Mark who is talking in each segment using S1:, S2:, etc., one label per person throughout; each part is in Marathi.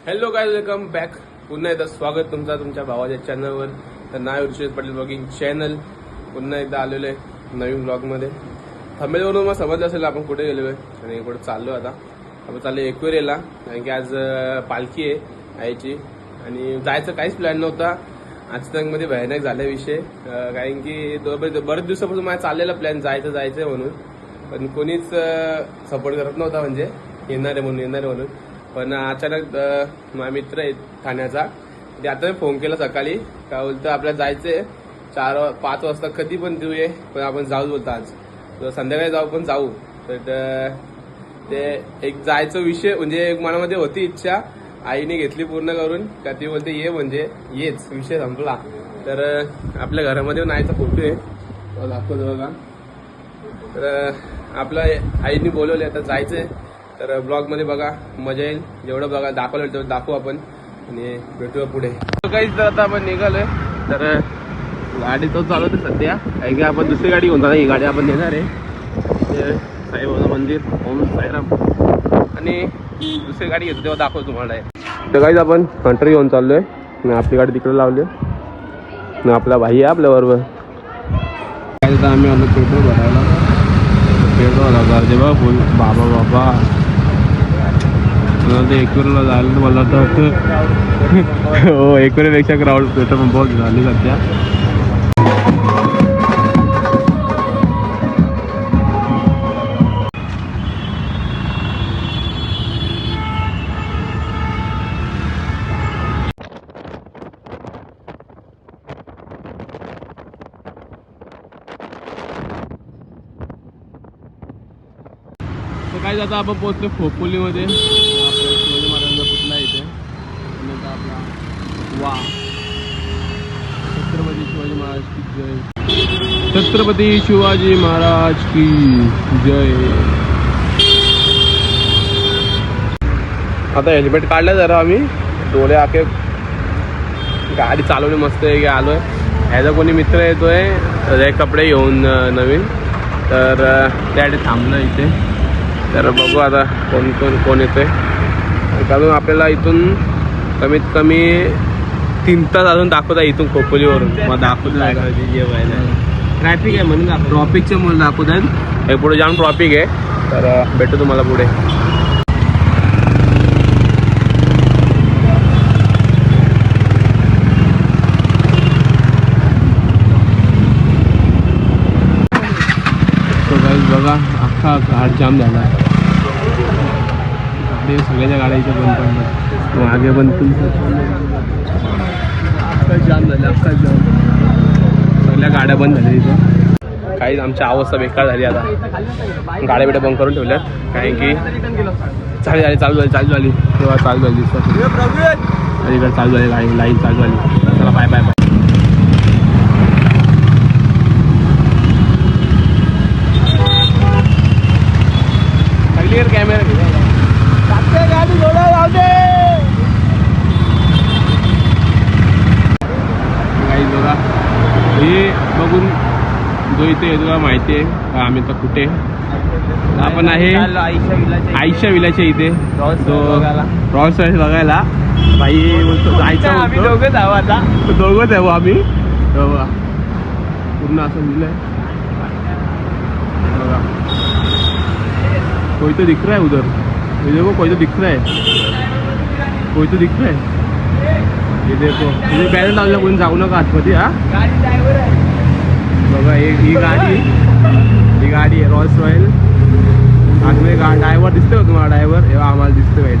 S1: Hello guys, welcome back. पुन्हा एकदा स्वागत तुमचा तुमच्या भावाच्या चॅनलवर. तर नाव ऋषेश पाटील ब्लॉगिंग चॅनल. पुन्हा एकदा आलेलो आहे नवीन ब्लॉगमध्ये. थंबनेलवरून मग समजलं असेल आपण कुठे गेलो आहे आणि कुठे चाललो. आता आपण चाललो एकवेरीला, कारण की आज पालखी आहे आईची आणि जायचं काहीच प्लॅन नव्हता. अचानकमध्ये भयानक झाला विषय, कारण की बरेच दिवसापासून माझा चाललेला प्लॅन जायचं म्हणून, पण कोणीच सपोर्ट करत नव्हता, म्हणजे येणार आहे म्हणून. पण अचानक माझा मित्र आहे ठाण्याचा, ते आता मी फोन केला सकाळी, काय बोलतं आपल्याला जायचंय 4-5 वाजता, कधी पण तू ये, पण आपण जाऊ बोलतो आज, तर संध्याकाळी जाऊ, पण जाऊ. तर ते एक जायचं विषय, म्हणजे एक मनामध्ये होती इच्छा, आईने घेतली पूर्ण करून, का ती बोलते ये, म्हणजे येच विषय संपला. तर आपल्या घरामध्ये नाहीचा फोटो आहे, दाखवतो बघा. तर आपल्या आईने बोलवले, आता जायचंय. तर ब्लॉग मध्ये बघा, मजा येईल. जेवढं बघा दाखवलं तेवढं दाखवू आपण आणि भेटूया पुढे. काहीच तर आता आपण निघालोय. तर गाडी तो चालवते सध्या, काही की आपण दुसरी गाडी घेऊन जाणार. ही गाडी आपण नेणार आहे साईबाबा मंदिर, ओम साईराम, आणि दुसरी गाडी घेतो तेव्हा दाखवतो तुम्हाला. तर काहीच आपण कंट्री घेऊन चाललोय, आपली गाडी तिकडे लावली, आपला भाई आहे आपल्या बरोबर. काय आम्ही आलो पेट्रोल भरायला. पेट्रोल हजार बघा फुल. बाबा ते एकवेरीला जायला मला तर हो, एकवेरीपेक्षा क्राऊड पेट्रोल पंपावर झाली सध्या. काय आता आपण पोहोचलो खोपोलीमध्ये, आपल्या शिवाजी महाराजांचा पुतळा इथे. आणि आता आपला वा छत्रपती शिवाजी महाराज की जय, छत्रपती शिवाजी महाराज की जय. आता हेल्मेट काढलं जरा, आम्ही डोळे आखे गाडी चालवली मस्त आहे की आलोय. ह्याचा कोणी मित्र येतोय कपडे घेऊन नवीन, तर त्यासाठी थांबलं इथे. तर बघू आता कोण येतोय. कारण आपल्याला इथून कमीत कमी 3 तास अजून दाखवता, इथून खोपोलीवरून मग दाखवतो. ट्रॅफिक आहे म्हणून, ट्रॉफिकच्या मुळे दाखवत आहेत. हे पुढे जाऊन ट्रॉफिक आहे, तर भेटू तुम्हाला पुढे. बघा अख्खा घाट जाम झाला आहे. आपले सगळ्याच्या गाड्या इथे बंद पडल्या, मागे पण अख्खा जाम झाला, अख्खा जाम. सगळ्या गाड्या बंद झाल्या इथं. काही आमची अवस्था बेकार झाली. आता गाड्या बिड्या बंद करून ठेवल्यात, कारण की चालू झाली तेव्हा चालू झाली इकडे चालू झाली गाडी, लाईन चालू झाली. चला बाय. कॅमेरा गाडी जोडा लावते. बघा हे बघून जो इथे तुला माहिती आहे आम्ही तर कुठे आपण आहे, आईशा विलाच्या इथे. रॉल्स रॉयस बघायला भाई बोलतो जायचं. आम्ही दोघंच आहो आम्ही. पूर्ण असं लिहिलंय बघा. कोई तो दिख रहा है उधर, ये देखो कोई तो दिख रहा है, ये देखो. इथे बॅनर लावला, कोणी जाऊ नका आतमध्ये. हा बघा ही गाडी आहे रॉल्स रॉयल. आतमध्ये ड्रायव्हर दिसतोय का तुम्हाला? ड्रायव्हर आम्हाला दिसतोय भाई,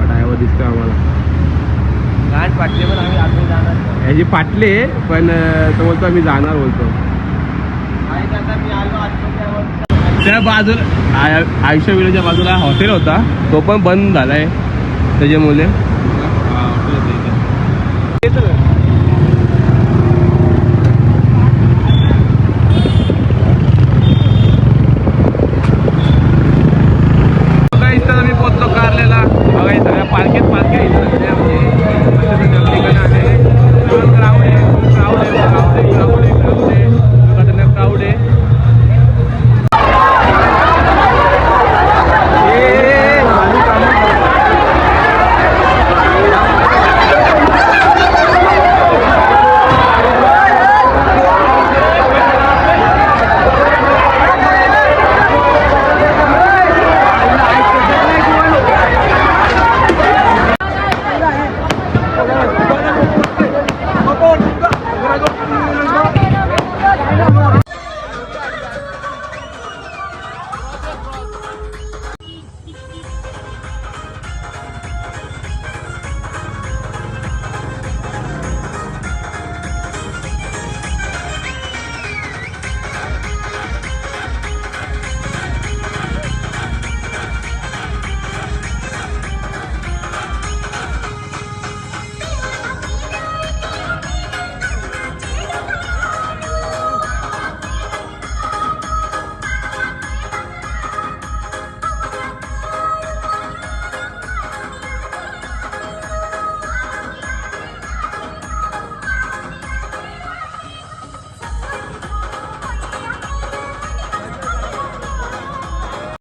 S1: ड्रायव्हर दिसतोय आम्हाला. गाठ फाटले पण आम्ही आतमध्ये जाणार, ह्याची फाटले पण तो बोलतो आम्ही जाणार बोलतो. त्या बाजूला आयुष्य विलाच्या बाजूला हॉटेल होता, तो पण बंद झालाय त्याच्यामुळे. इथं मी पोहोचलो कारलेला. बघा सगळ्या पालख्या क्राऊड आहे.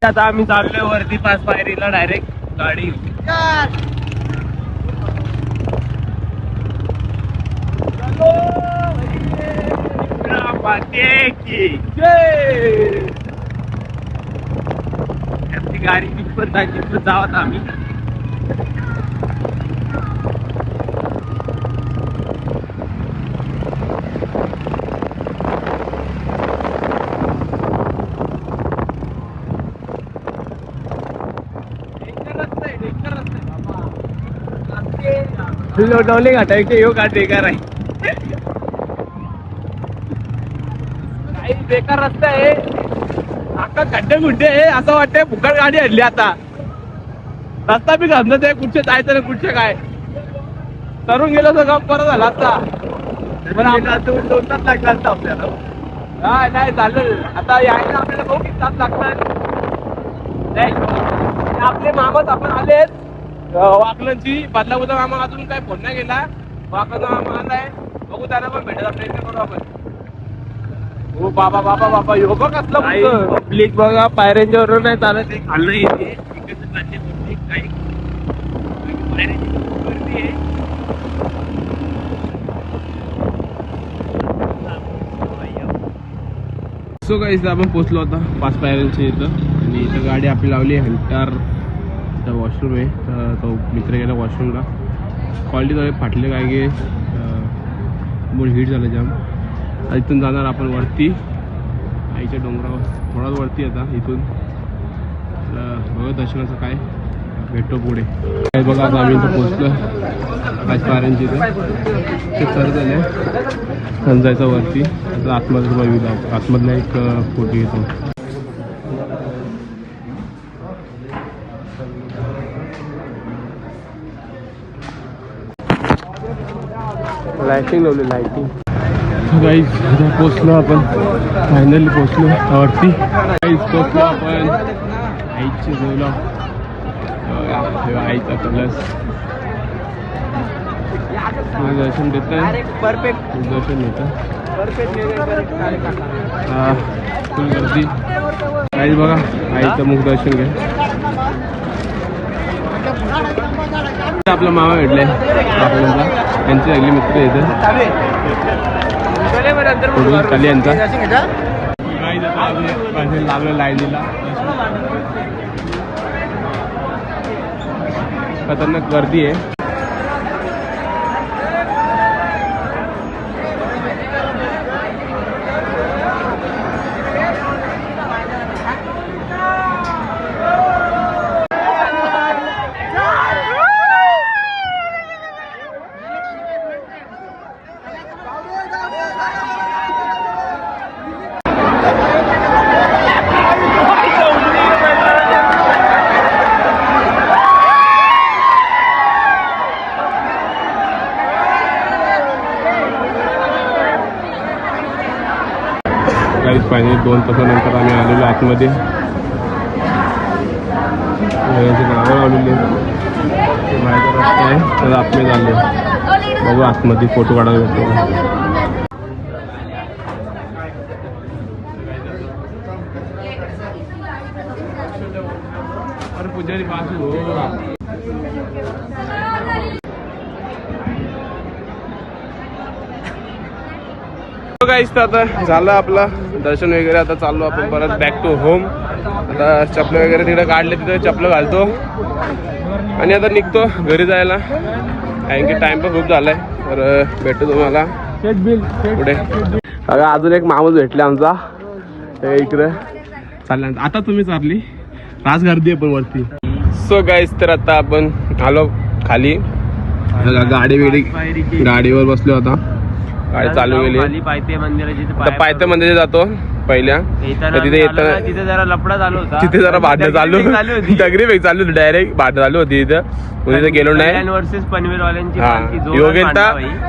S2: आता आम्ही चाललोय वरती 5 पायरीला डायरेक्ट गाडी गाडी तिथपर्यंत जावं आम्ही. लोटवले घाटायचे यो का बेकार आहे. काही बेकार रस्ता आहे. आता खड्डे गुड्डे आहे असं वाटतंय फुकट गाडी हल्ली आता. रस्ता बी घालत आहे कुठचे जायचं ना कुठचे काय करून गेलं तर गप परत झाला असता. पण आपला 2 तास लागला असता आपल्याला. हा नाही चालेल आता यायला आपल्याला खूप तास लागतात. आपले मामाच आपण आलेत वाकलनची. बदलापूरचा मामा अजून काय फोन नाही केला. वाकलचा मामा आलाय बघू त्याला पण भेटायचा प्रयत्न करू आपण. हो बाबा बाबा बाबा यो बघ कसलं पब्लिक बघा पायऱ्यांच्या नाही चालत. खाल्लं येते
S1: सो काही आपण पोहोचलो होता 5 पायऱ्यांच्या इथं आणि इथं गाडी आपली लावली आहे. हंटार वॉशरूम आहे तर तो मित्र गेला वॉशरूमला. क्वालिटी थोडे फाटले काय गे मूळ हीट झालं जाम. इथून जाणार आपण वरती आईच्या डोंगरावर थोडाच वरती आता इथून बघा दर्शनाचं काय भेटतो पुढे. बघा आता आम्ही इथं पोचलो 5 पायऱ्यांची इथं ते चढ झाले जायचं वरती. आता आतमध्ये आतमधला एक फोटो घेतो. लाइटिंग लावली लाइटिंग. गाईज आता पोचलो आपण फायनली पोचलो वरती. गाईज पोचलो आपण आईची जेवलो. आईचा कलस दर्शन देत परफेक्ट दर्शन घेतं. हा फुल गर्दी. गाईज बघा आईचं मुख दर्शन घ्या. आपला मामा भेटलाय आपल्याला. त्यांचे सगळे मित्र येतं खाली यांचा लावलं लाईनीला. खतरनाक गर्दी आहे. फायनली 2 तासानंतर आम्ही आलेलो आतमध्ये. नावं लावलेली बाहेरचा रस्ता आहे तर आतमध्ये आलो. बघू आतमध्ये फोटो काढायला भेटतो. अरे पुजारी पास हो गाईस. तर आता झालं आपलं दर्शन वगैरे. आता चाललो आपण परत बॅक टू होम. आता चपलं वगैरे तिकडे काढले तिथे चपलं घालतो आणि आता निघतो घरी जायला कारण की टाइम पण खूप झालाय. तर भेटतो तुम्हाला पुढे. अगं अजून एक माणूस भेटले आमचा इकडे चालला. आता तुम्ही चालली राज गर्दी आहे पण वरती. सो गाईस तर आता आपण आलो खाली. गाडीवर बसलो होता. गाडी चालू गेली. पायथे मंदिराची जातो पहिल्या. तिथे जरा लफडा चालू होता. तिथे जरा भांडण चालू दगडी वेग चालू होती. डायरेक्ट भांडण चालू होती तिथं. तिथे गेलो नाही.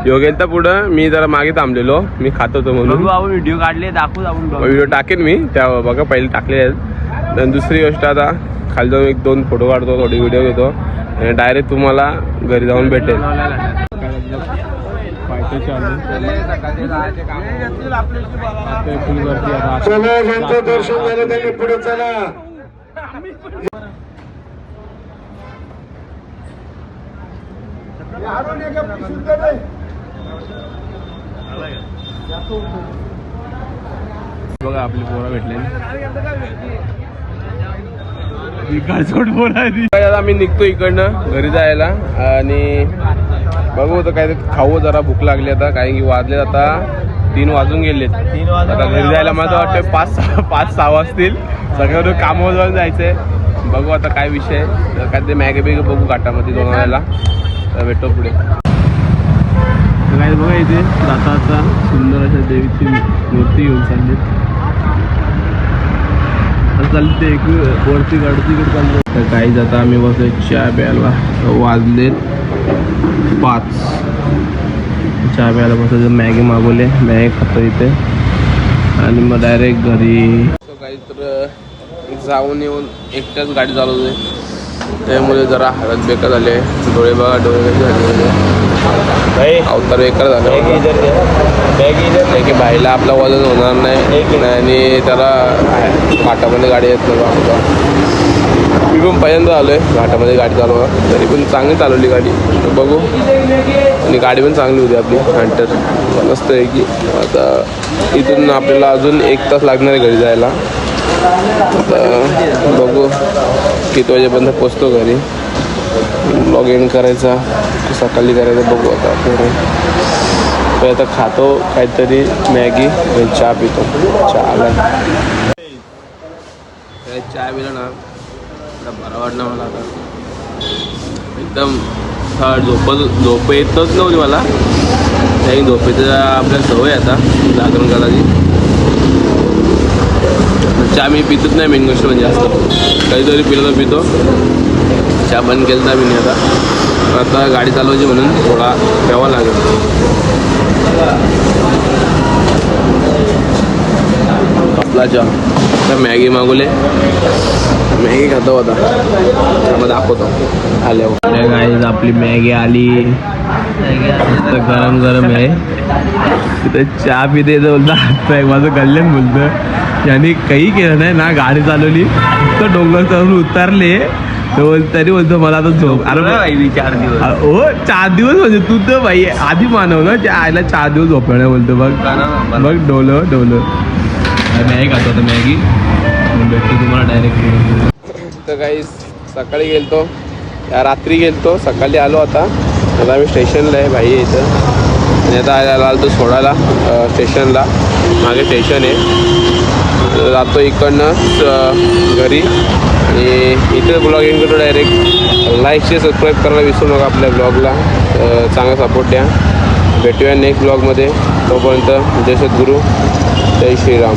S1: योगेंता पुढं मी जरा मागे थांबलेलो. मी खात होतो म्हणून व्हिडिओ काढले दाखवू. व्हिडिओ टाकेन मी त्या बघा पहिले टाकले आहेत. दुसरी गोष्ट आता खाली जाऊन 1-2 फोटो काढतो थोडी व्हिडिओ घेतो आणि डायरेक्ट तुम्हाला घरी जाऊन भेटेल.
S3: चला ज्यांचं दर्शन झालं त्यांनी पुढे चला.
S1: बघा आपली पोरं भेटले. आम्ही निघतो इकडनं घरी जायला आणि बघू आता काय खाऊ, जरा भूक लागली आता, कारण की वाजले आता 3 वाजून गेलेत. आता घरी जायला मला वाटतं 5-6 वाजतील. सगळं कामावर जाऊन जायचंय. बघू आता काय विषय, काय ते मॅगी बिग बघू घाटामध्ये दोन तर भेटतो पुढे. काय बघा इथे दाताचा सुंदर अशा देवीची मूर्ती घेऊन चालते एक वरती गडतीकडे चाललो. तर काही जाता आम्ही बसलो चहा प्यायला. वाजलेत 5. चहा प्यायला बसायचं. मॅगी मागवले, मॅगी खातो इथे आणि मग डायरेक्ट घरी. काही तर जाऊन येऊन एकट्याच गाडी चालवते, त्यामुळे जरा हालत बेकार झाले. डोळे बघा, डोळे कसे झाले, अवतार बेकार झालं की बाईला आपलं वजन होणार नाही आणि त्याला घाटामध्ये गाडी येत नाही. मी पण पहिल्यांदा आलो आहे घाटामध्ये गाडी चालवा, तरी पण चांगली चालवली गाडी. बघू, आणि गाडी पण चांगली होती आपली हंटर. मस्त आहे की आता इथून आपल्याला अजून 1 तास लागणार आहे घरी जायला. आता बघू किती वाजेपर्यंत पोचतो घरी. ब्लॉग एंड करायचा सकाळी करायचं, बघू आता. तर आता खातो काहीतरी मॅगी आणि चहा पितो. चहा पिला ना बरं वाटलं मला. आता एकदम झोप येतच नव्हती मला, काही झोपेचं आपल्याला सवय आता जागरण करायची. चहा मी पितच नाही मेन गोष्ट म्हणजे, जास्त काहीतरी पिलं तर पितो. चहा बंद केला मी आता गाडी चालवायची म्हणून थोडा प्यावा लागेल. आपला चहा तर मॅगी मागवले, मॅगी खातो आता. मग दाखवतो आल्यावर. गाईज आपली मॅगी आली, गरम गरम आहे. तिथे चहा पिते बोलता हात माझं कल्याण बोलतं. याने काही केलं नाही ना, गाडी चालवली तर डोंगर चढून उतरले तरी बोलतो मला आता झोप. अरे 4 दिवस हो, 4 दिवस म्हणजे तू तर बाई आधी मानव ना, आयला 4 दिवस झोपणार बोलतो. बघ डोलं मॅगी खातो आता. मॅगी भेटतो तुम्हाला डायरेक्ट. तर काही सकाळी गेलतो, रात्री गेलतो, सकाळी आलो. आता आम्ही स्टेशनला आहे, भाई आहे इथं. आणि आता आलो सोडायला स्टेशनला. मागे स्टेशन आहे, जातो इकडनं घरी. आणि इथे ब्लॉग एंड करतो डायरेक्ट. लाईक शेअर सबस्क्राईब करायला विसरू नका आपल्या ब्लॉगला. चांगला सपोर्ट द्या. भेटूया नेक्स्ट ब्लॉगमध्ये. तोपर्यंत जय सद्गुरू, जय श्रीराम.